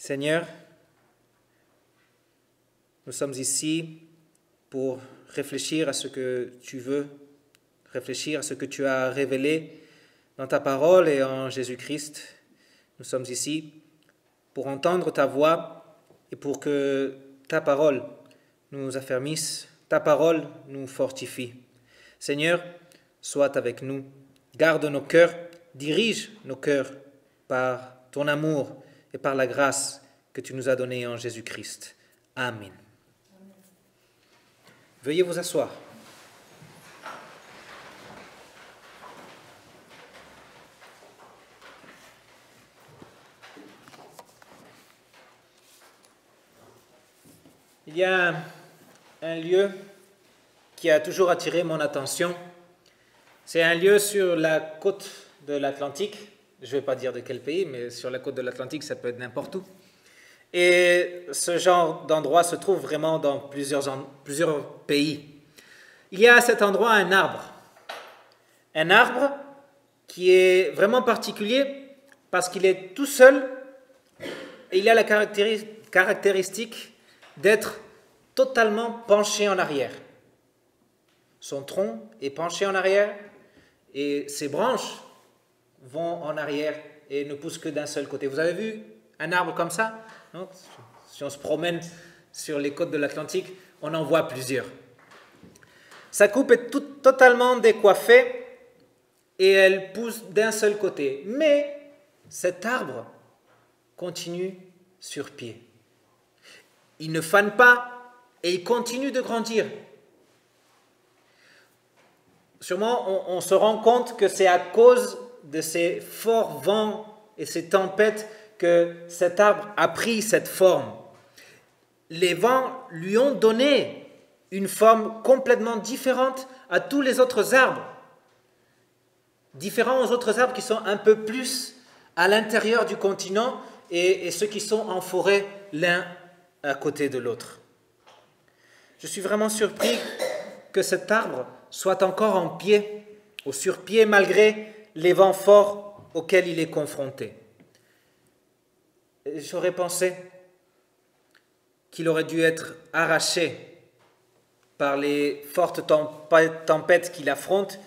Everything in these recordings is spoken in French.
Seigneur, nous sommes ici pour réfléchir à ce que tu veux, réfléchir à ce que tu as révélé dans ta parole et en Jésus-Christ. Nous sommes ici pour entendre ta voix et pour que ta parole nous affermisse, ta parole nous fortifie. Seigneur, sois avec nous, garde nos cœurs, dirige nos cœurs par ton amour et par la grâce que tu nous as donnée en Jésus-Christ. Amen. Veuillez vous asseoir. Il y a un lieu qui a toujours attiré mon attention. C'est un lieu sur la côte de l'Atlantique. Je ne vais pas dire de quel pays, mais sur la côte de l'Atlantique, ça peut être n'importe où. Et ce genre d'endroit se trouve vraiment dans plusieurs pays. Il y a à cet endroit un arbre qui est vraiment particulier parce qu'il est tout seul et il a la caractéristique d'être totalement penché en arrière. Son tronc est penché en arrière et ses branches vont en arrière et ne poussent que d'un seul côté. Vous avez vu un arbre comme ça? Non? Si on se promène sur les côtes de l'Atlantique, on en voit plusieurs. Sa coupe est totalement décoiffée et elle pousse d'un seul côté. Mais cet arbre continue sur pied. Il ne fane pas et il continue de grandir. Sûrement, on se rend compte que c'est à cause de ces forts vents et ces tempêtes que cet arbre a pris cette forme. Les vents lui ont donné une forme complètement différente à tous les autres arbres. Différents aux autres arbres qui sont un peu plus à l'intérieur du continent et ceux qui sont en forêt l'un à côté de l'autre. Je suis vraiment surpris que cet arbre soit encore en pied, au sur-pied, malgré les vents forts auxquels il est confronté. J'aurais pensé qu'il aurait dû être arraché par les fortes tempêtes qu'il affronte,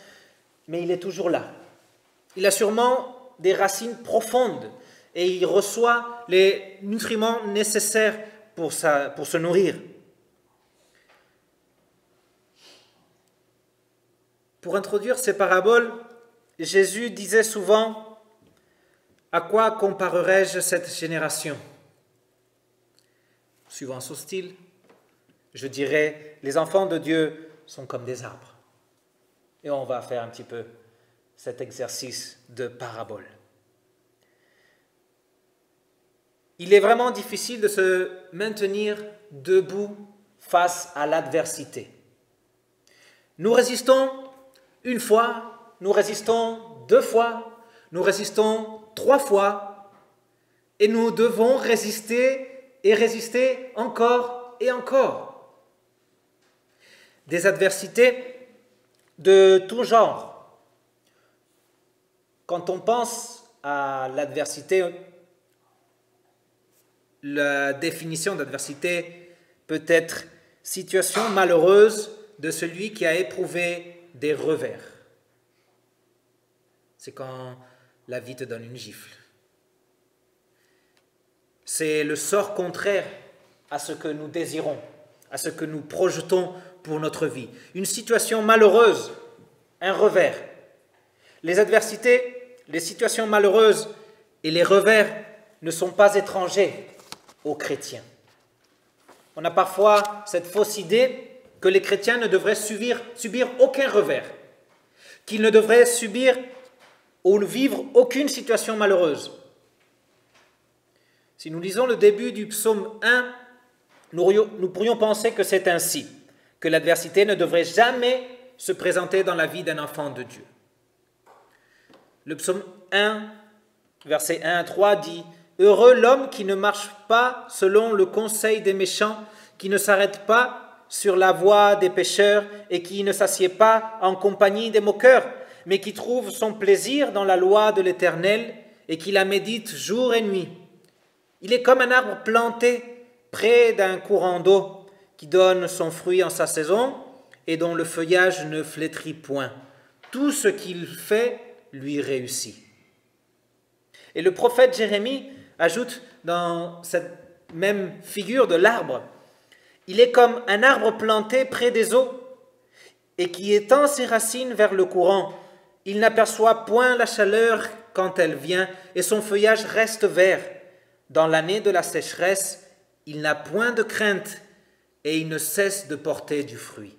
mais il est toujours là. Il a sûrement des racines profondes et il reçoit les nutriments nécessaires pour se nourrir. Pour introduire ces paraboles, Jésus disait souvent « À quoi comparerai-je cette génération ?» Suivant son style, je dirais « Les enfants de Dieu sont comme des arbres. » Et on va faire un petit peu cet exercice de parabole. Il est vraiment difficile de se maintenir debout face à l'adversité. Nous résistons une fois, nous résistons 2 fois, nous résistons 3 fois, et nous devons résister et résister encore et encore. Des adversités de tout genre. Quand on pense à l'adversité, la définition d'adversité peut être situation malheureuse de celui qui a éprouvé des revers. C'est quand la vie te donne une gifle. C'est le sort contraire à ce que nous désirons, à ce que nous projetons pour notre vie. Une situation malheureuse, un revers. Les adversités, les situations malheureuses et les revers ne sont pas étrangers aux chrétiens. On a parfois cette fausse idée que les chrétiens ne devraient subir aucun revers, qu'ils ne devraient subir ou vivre aucune situation malheureuse. Si nous lisons le début du psaume 1, nous pourrions penser que c'est ainsi, que l'adversité ne devrait jamais se présenter dans la vie d'un enfant de Dieu. Le psaume 1, versets 1 à 3 dit « Heureux l'homme qui ne marche pas selon le conseil des méchants, qui ne s'arrête pas sur la voie des pécheurs et qui ne s'assied pas en compagnie des moqueurs, mais qui trouve son plaisir dans la loi de l'Éternel et qui la médite jour et nuit. Il est comme un arbre planté près d'un courant d'eau qui donne son fruit en sa saison et dont le feuillage ne flétrit point. Tout ce qu'il fait lui réussit. Et le prophète Jérémie ajoute dans cette même figure de l'arbre, il est comme un arbre planté près des eaux et qui étend ses racines vers le courant. Il n'aperçoit point la chaleur quand elle vient et son feuillage reste vert. Dans l'année de la sécheresse, il n'a point de crainte et il ne cesse de porter du fruit.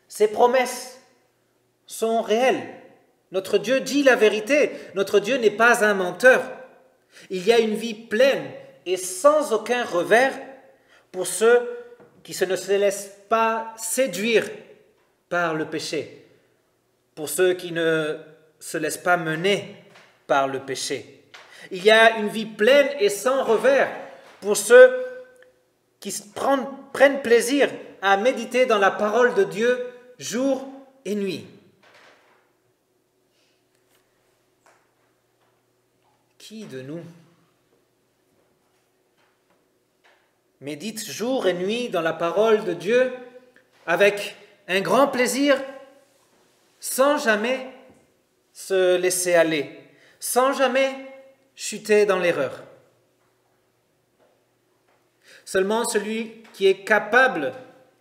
Ces promesses sont réelles. Notre Dieu dit la vérité. Notre Dieu n'est pas un menteur. Il y a une vie pleine et sans aucun revers pour ceux qui ne se laissent pas séduire par le péché, pour ceux qui ne se laissent pas mener par le péché. Il y a une vie pleine et sans revers pour ceux qui prennent plaisir à méditer dans la parole de Dieu jour et nuit. Qui de nous médite jour et nuit dans la parole de Dieu avec un grand plaisir, sans jamais se laisser aller, sans jamais chuter dans l'erreur? Seulement celui qui est capable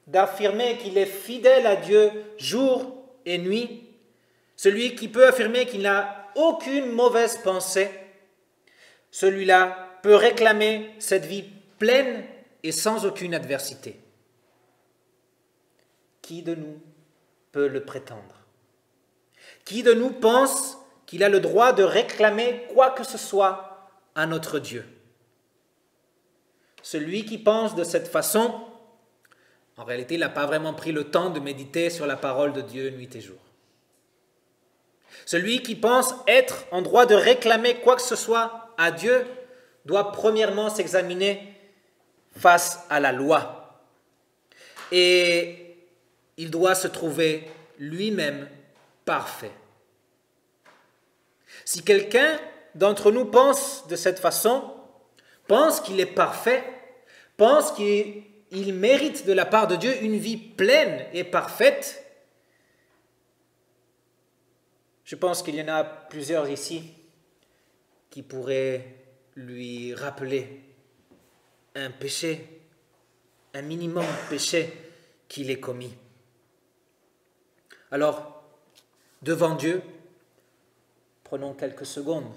d'affirmer qu'il est fidèle à Dieu jour et nuit, celui qui peut affirmer qu'il n'a aucune mauvaise pensée, celui-là peut réclamer cette vie pleine et sans aucune adversité. Qui de nous peut le prétendre? Qui de nous pense qu'il a le droit de réclamer quoi que ce soit à notre Dieu? Celui qui pense de cette façon, en réalité, il n'a pas vraiment pris le temps de méditer sur la parole de Dieu nuit et jour. Celui qui pense être en droit de réclamer quoi que ce soit à Dieu doit premièrement s'examiner face à la loi. Et il doit se trouver lui-même parfait. Si quelqu'un d'entre nous pense de cette façon, pense qu'il est parfait, pense qu'il mérite de la part de Dieu une vie pleine et parfaite, je pense qu'il y en a plusieurs ici qui pourraient lui rappeler un péché, un minimum péché qu'il ait commis. Alors, devant Dieu, prenons quelques secondes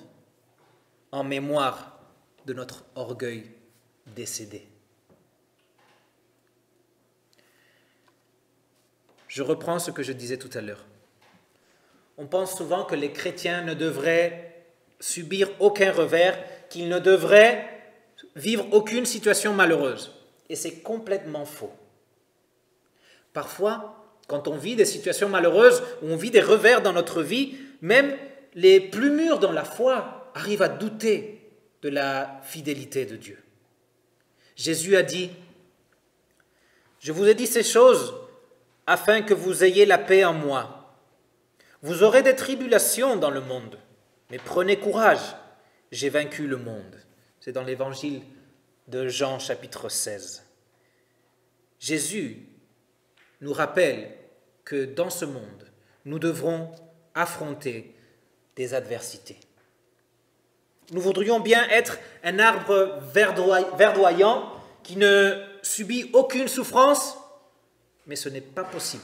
en mémoire de notre orgueil décédé. Je reprends ce que je disais tout à l'heure. On pense souvent que les chrétiens ne devraient subir aucun revers, qu'ils ne devraient vivre aucune situation malheureuse. Et c'est complètement faux. Parfois, quand on vit des situations malheureuses, ou on vit des revers dans notre vie, même les plus mûrs dans la foi arrivent à douter de la fidélité de Dieu. Jésus a dit, « Je vous ai dit ces choses afin que vous ayez la paix en moi. Vous aurez des tribulations dans le monde, mais prenez courage, j'ai vaincu le monde. » C'est dans l'évangile de Jean chapitre 16. Jésus nous rappelle que dans ce monde, nous devrons affronter des adversités. Nous voudrions bien être un arbre verdoyant qui ne subit aucune souffrance, mais ce n'est pas possible.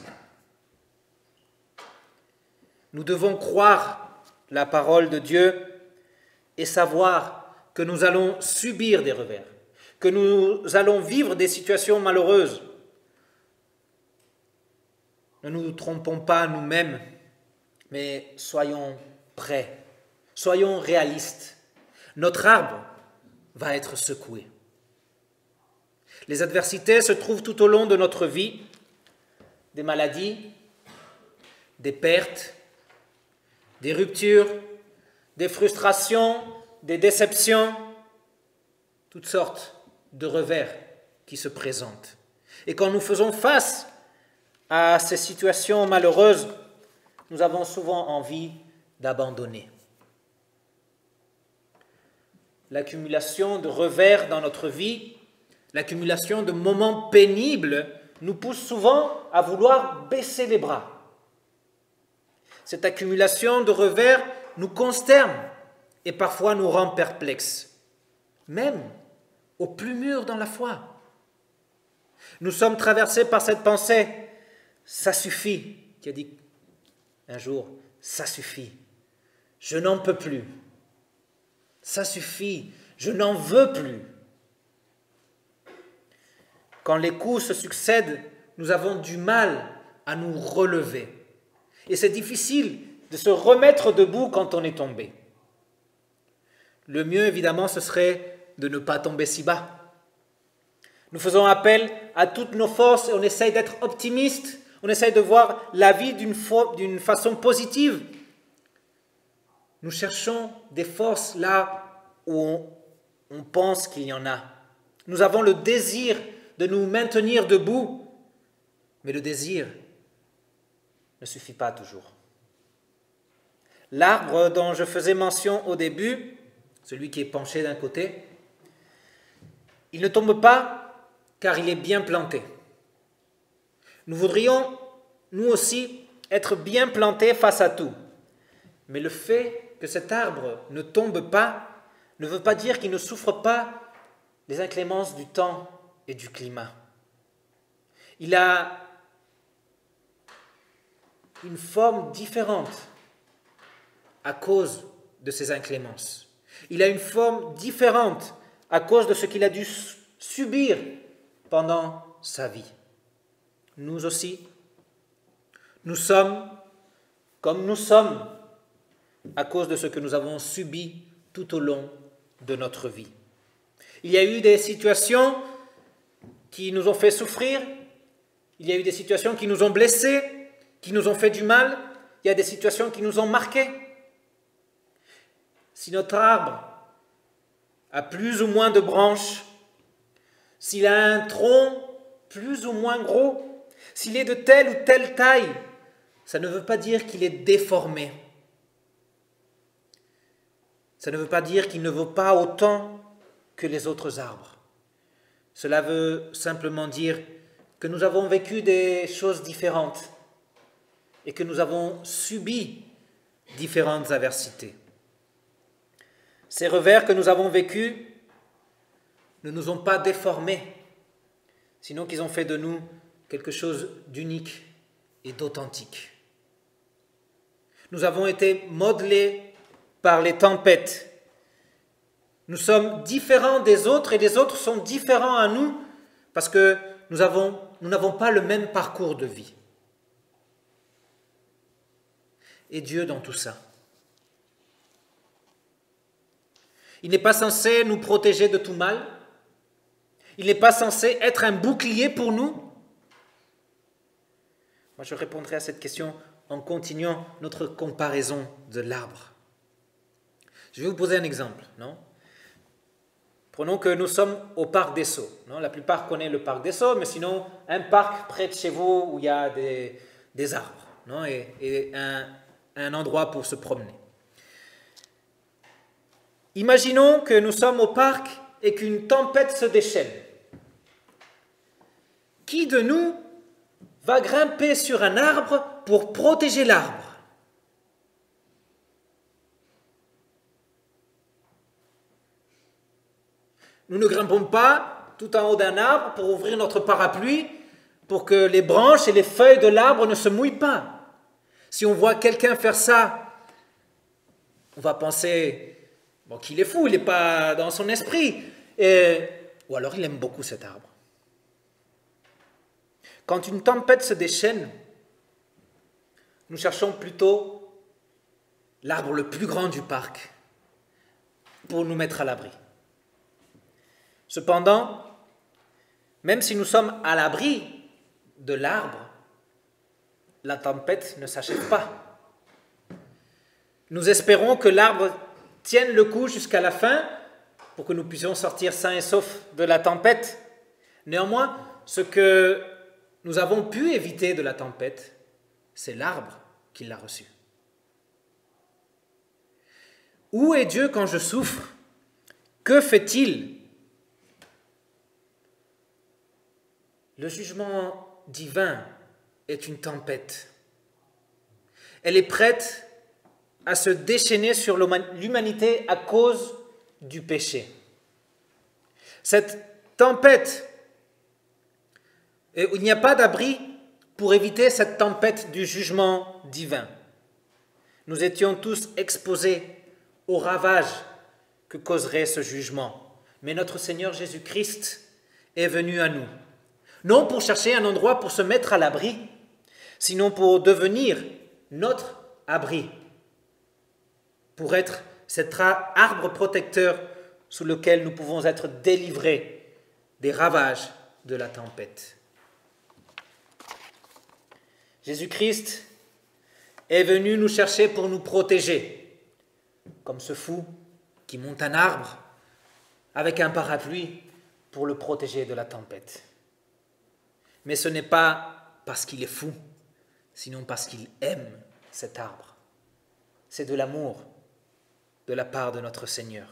Nous devons croire la parole de Dieu et savoir que nous allons subir des revers, que nous allons vivre des situations malheureuses. Ne nous trompons pas nous-mêmes, mais soyons prêts, soyons réalistes. Notre arbre va être secoué. Les adversités se trouvent tout au long de notre vie, des maladies, des pertes, des ruptures, des frustrations, des déceptions, toutes sortes de revers qui se présentent. Et quand nous faisons face à ces situations malheureuses, nous avons souvent envie d'abandonner. l'accumulation de revers dans notre vie, l'accumulation de moments pénibles nous pousse souvent à vouloir baisser les bras. Cette accumulation de revers nous consterne et parfois nous rend perplexes, même au plus mûrs dans la foi. Nous sommes traversés par cette pensée « ça suffit », qui a dit un jour « ça suffit, je n'en peux plus, ça suffit, je n'en veux plus ». Quand les coups se succèdent, nous avons du mal à nous relever. Et c'est difficile de se remettre debout quand on est tombé. Le mieux, évidemment, ce serait de ne pas tomber si bas. Nous faisons appel à toutes nos forces et on essaye d'être optimiste, on essaye de voir la vie d'une façon positive. Nous cherchons des forces là où on pense qu'il y en a. Nous avons le désir de nous maintenir debout, mais le désir ne suffit pas toujours. L'arbre dont je faisais mention au début, celui qui est penché d'un côté, il ne tombe pas car il est bien planté. Nous voudrions, nous aussi, être bien plantés face à tout. Mais le fait que cet arbre ne tombe pas ne veut pas dire qu'il ne souffre pas les inclémences du temps et du climat. Il a une forme différente à cause de ces inclémences. Il a une forme différente à cause de ce qu'il a dû subir pendant sa vie. Nous aussi, nous sommes comme nous sommes à cause de ce que nous avons subi tout au long de notre vie. Il y a eu des situations qui nous ont fait souffrir, il y a eu des situations qui nous ont blessés, qui nous ont fait du mal, il y a des situations qui nous ont marqués. Si notre arbre a plus ou moins de branches, s'il a un tronc plus ou moins gros, s'il est de telle ou telle taille, ça ne veut pas dire qu'il est déformé. Ça ne veut pas dire qu'il ne vaut pas autant que les autres arbres. Cela veut simplement dire que nous avons vécu des choses différentes et que nous avons subi différentes adversités. Ces revers que nous avons vécus ne nous ont pas déformés, sinon qu'ils ont fait de nous quelque chose d'unique et d'authentique. Nous avons été modelés par les tempêtes. Nous sommes différents des autres et les autres sont différents à nous parce que nous n'avons pas le même parcours de vie. Et Dieu dans tout ça. Il n'est pas censé nous protéger de tout mal. Il n'est pas censé être un bouclier pour nous. Moi, je répondrai à cette question en continuant notre comparaison de l'arbre. Je vais vous poser un exemple, non ? Prenons que nous sommes au parc des Sceaux. Non ? La plupart connaissent le parc des Sceaux, mais sinon, un parc près de chez vous où il y a des arbres, non ? et un endroit pour se promener. Imaginons que nous sommes au parc et qu'une tempête se déchaîne. Qui de nous va grimper sur un arbre pour protéger l'arbre ? Nous ne grimpons pas tout en haut d'un arbre pour ouvrir notre parapluie pour que les branches et les feuilles de l'arbre ne se mouillent pas. Si on voit quelqu'un faire ça, on va penser qu'il est fou, il n'est pas dans son esprit. Ou alors il aime beaucoup cet arbre. Quand une tempête se déchaîne, nous cherchons plutôt l'arbre le plus grand du parc pour nous mettre à l'abri. Cependant, même si nous sommes à l'abri de l'arbre, la tempête ne s'achève pas. Nous espérons que l'arbre tienne le coup jusqu'à la fin pour que nous puissions sortir sains et saufs de la tempête. Néanmoins, ce que nous avons pu éviter de la tempête, c'est l'arbre qui l'a reçu. Où est Dieu quand je souffre Que fait-il? Le jugement divin est une tempête. Elle est prête à se déchaîner sur l'humanité à cause du péché. Cette tempête, il n'y a pas d'abri pour éviter cette tempête du jugement divin. Nous étions tous exposés aux ravages que causerait ce jugement. Mais notre Seigneur Jésus-Christ est venu à nous, non pour chercher un endroit pour se mettre à l'abri, sinon pour devenir notre abri, pour être cet arbre protecteur sous lequel nous pouvons être délivrés des ravages de la tempête. Jésus-Christ est venu nous chercher pour nous protéger, comme ce fou qui monte un arbre avec un parapluie pour le protéger de la tempête. Mais ce n'est pas parce qu'il est fou, sinon parce qu'il aime cet arbre. C'est de l'amour de la part de notre Seigneur.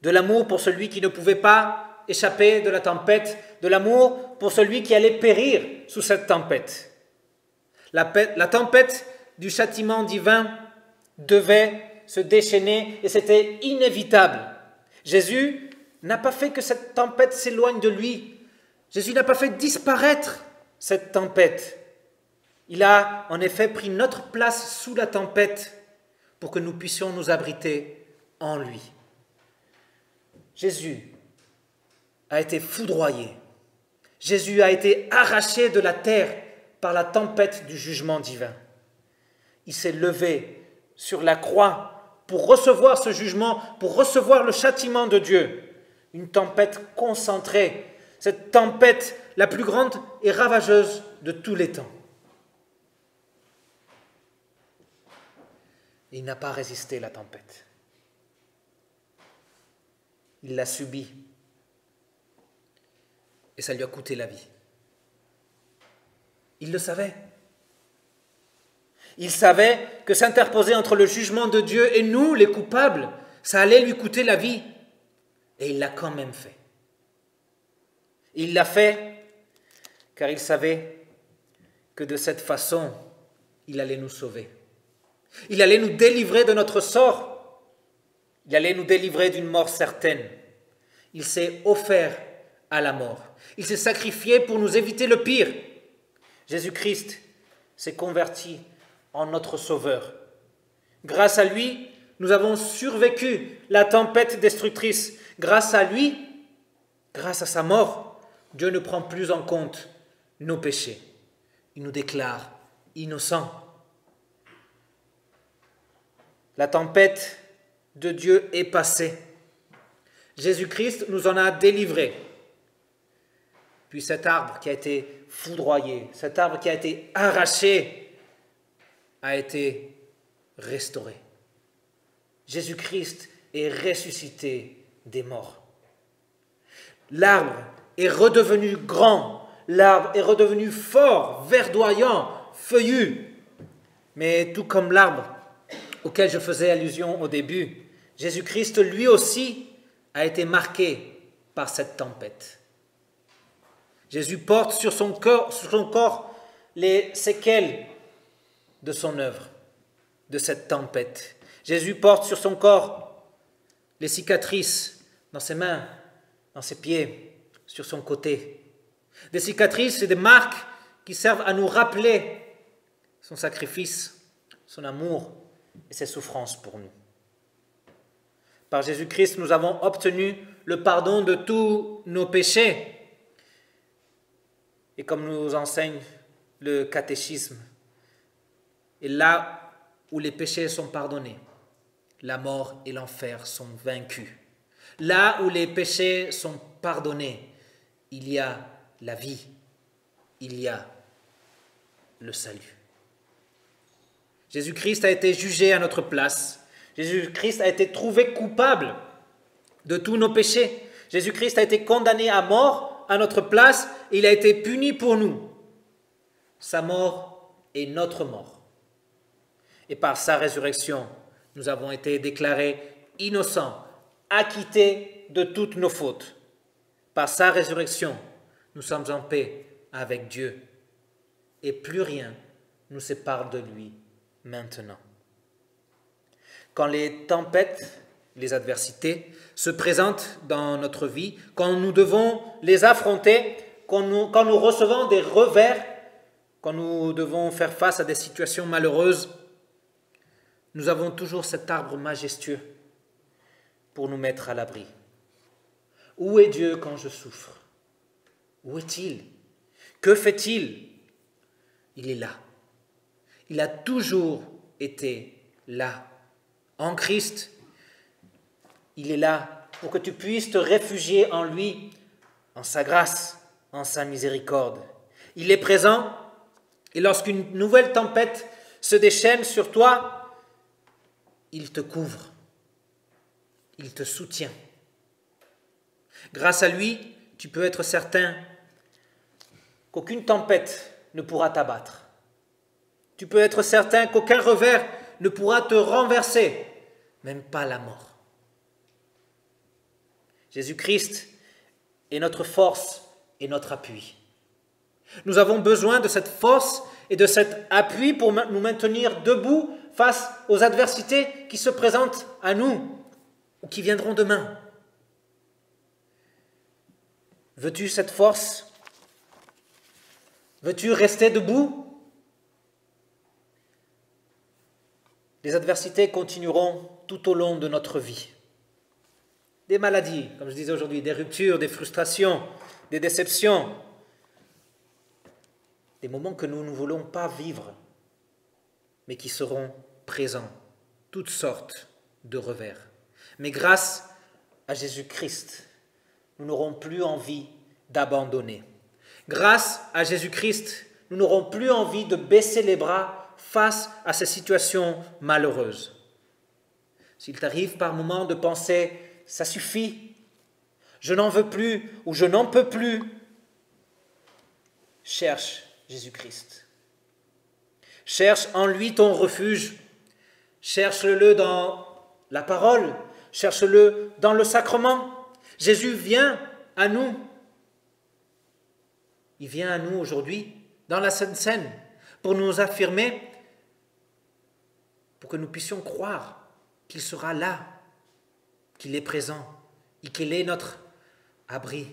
De l'amour pour celui qui ne pouvait pas échapper de la tempête, de l'amour pour celui qui allait périr sous cette tempête. La tempête du châtiment divin devait se déchaîner et c'était inévitable. Jésus n'a pas fait que cette tempête s'éloigne de lui. Jésus n'a pas fait disparaître cette tempête. Il a en effet pris notre place sous la tempête pour que nous puissions nous abriter en lui. Jésus a été foudroyé. Jésus a été arraché de la terre par la tempête du jugement divin. Il s'est levé sur la croix pour recevoir ce jugement, pour recevoir le châtiment de Dieu. Une tempête concentrée, cette tempête la plus grande et ravageuse de tous les temps. Il n'a pas résisté à la tempête. Il l'a subie. Et ça lui a coûté la vie. Il le savait. Il savait que s'interposer entre le jugement de Dieu et nous, les coupables, ça allait lui coûter la vie. Et il l'a quand même fait. Il l'a fait car il savait que de cette façon, il allait nous sauver. Il allait nous délivrer de notre sort. Il allait nous délivrer d'une mort certaine. Il s'est offert à la mort. Il s'est sacrifié pour nous éviter le pire. Jésus-Christ s'est converti en notre Sauveur. Grâce à lui, nous avons survécu la tempête destructrice. Grâce à lui, grâce à sa mort, Dieu ne prend plus en compte nos péchés. Il nous déclare innocents. La tempête de Dieu est passée. Jésus-Christ nous en a délivrés. Puis cet arbre qui a été foudroyé, cet arbre qui a été arraché, a été restauré. Jésus-Christ est ressuscité des morts. L'arbre est redevenu grand, l'arbre est redevenu fort, verdoyant, feuillu. Mais tout comme l'arbre auquel je faisais allusion au début, Jésus-Christ lui aussi a été marqué par cette tempête. Jésus porte sur son corps les séquelles de son œuvre, de cette tempête. Jésus porte sur son corps les cicatrices dans ses mains, dans ses pieds, sur son côté. Des cicatrices et des marques qui servent à nous rappeler son sacrifice, son amour et ses souffrances pour nous. Par Jésus-Christ, nous avons obtenu le pardon de tous nos péchés. Et comme nous enseigne le catéchisme, et là où les péchés sont pardonnés, la mort et l'enfer sont vaincus. Là où les péchés sont pardonnés, il y a la vie, il y a le salut. Jésus-Christ a été jugé à notre place. Jésus-Christ a été trouvé coupable de tous nos péchés. Jésus-Christ a été condamné à mort à notre place et il a été puni pour nous. Sa mort est notre mort. Et par sa résurrection, nous avons été déclarés innocents, acquittés de toutes nos fautes. Par sa résurrection, nous sommes en paix avec Dieu et plus rien nous sépare de lui maintenant. Quand les tempêtes, les adversités se présentent dans notre vie, quand nous devons les affronter, quand nous recevons des revers, quand nous devons faire face à des situations malheureuses, nous avons toujours cet arbre majestueux pour nous mettre à l'abri. Où est Dieu quand je souffre? Où est-il? Que fait-il? Il est là. Il a toujours été là. En Christ, il est là pour que tu puisses te réfugier en lui, en sa grâce, en sa miséricorde. Il est présent et lorsqu'une nouvelle tempête se déchaîne sur toi, il te couvre, il te soutient. Grâce à lui, tu peux être certain qu'aucune tempête ne pourra t'abattre. Tu peux être certain qu'aucun revers ne pourra te renverser, même pas la mort. Jésus-Christ est notre force et notre appui. Nous avons besoin de cette force et de cet appui pour nous maintenir debout face aux adversités qui se présentent à nous ou qui viendront demain. Veux-tu cette force? Veux-tu rester debout? Les adversités continueront tout au long de notre vie. Des maladies, comme je disais aujourd'hui, des ruptures, des frustrations, des déceptions, des moments que nous ne voulons pas vivre, mais qui seront présents, toutes sortes de revers. Mais grâce à Jésus-Christ, nous n'aurons plus envie d'abandonner. Grâce à Jésus-Christ, nous n'aurons plus envie de baisser les bras face à ces situations malheureuses. S'il t'arrive par moments de penser « ça suffit, je n'en veux plus ou je n'en peux plus », cherche Jésus-Christ. Cherche en lui ton refuge. Cherche-le dans la parole. Cherche-le dans le sacrement. Jésus vient à nous. Il vient à nous aujourd'hui, dans la Sainte Seine, pour nous affirmer, pour que nous puissions croire qu'il sera là, qu'il est présent et qu'il est notre abri,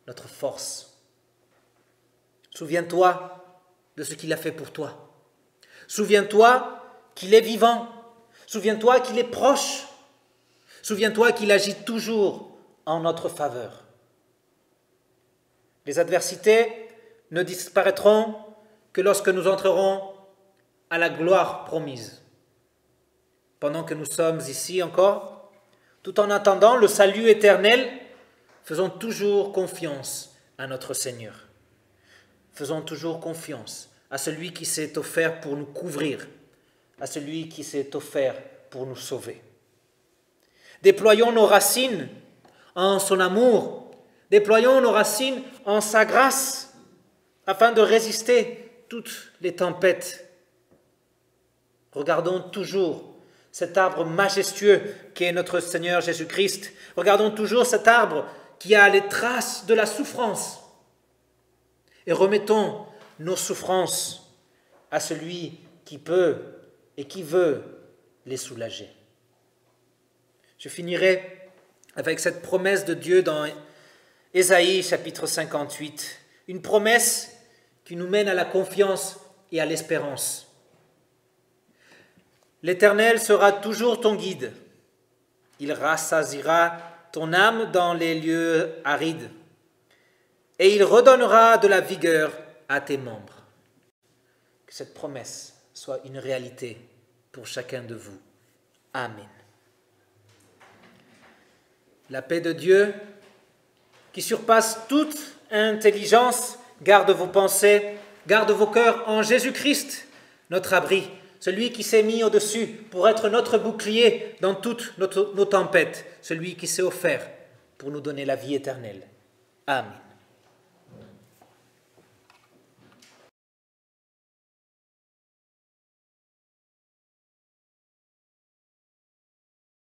notre force. Souviens-toi de ce qu'il a fait pour toi. Souviens-toi qu'il est vivant. Souviens-toi qu'il est proche. Souviens-toi qu'il agit toujours en notre faveur. Les adversités ne disparaîtront que lorsque nous entrerons à la gloire promise. Pendant que nous sommes ici encore, tout en attendant le salut éternel, faisons toujours confiance à notre Seigneur. Faisons toujours confiance à celui qui s'est offert pour nous couvrir, à celui qui s'est offert pour nous sauver. Déployons nos racines en son amour, déployons nos racines en sa grâce, afin de résister toutes les tempêtes. Regardons toujours cet arbre majestueux qui est notre Seigneur Jésus-Christ. Regardons toujours cet arbre qui a les traces de la souffrance. Et remettons nos souffrances à celui qui peut et qui veut les soulager. Je finirai avec cette promesse de Dieu dans Ésaïe chapitre 58, une promesse qui nous mène à la confiance et à l'espérance. L'Éternel sera toujours ton guide. Il rassasiera ton âme dans les lieux arides et il redonnera de la vigueur à tes membres. Que cette promesse soit une réalité pour chacun de vous. Amen. La paix de Dieu, qui surpasse toute intelligence, garde vos pensées, garde vos cœurs en Jésus-Christ, notre abri, celui qui s'est mis au-dessus pour être notre bouclier dans toutes nos tempêtes, celui qui s'est offert pour nous donner la vie éternelle. Amen.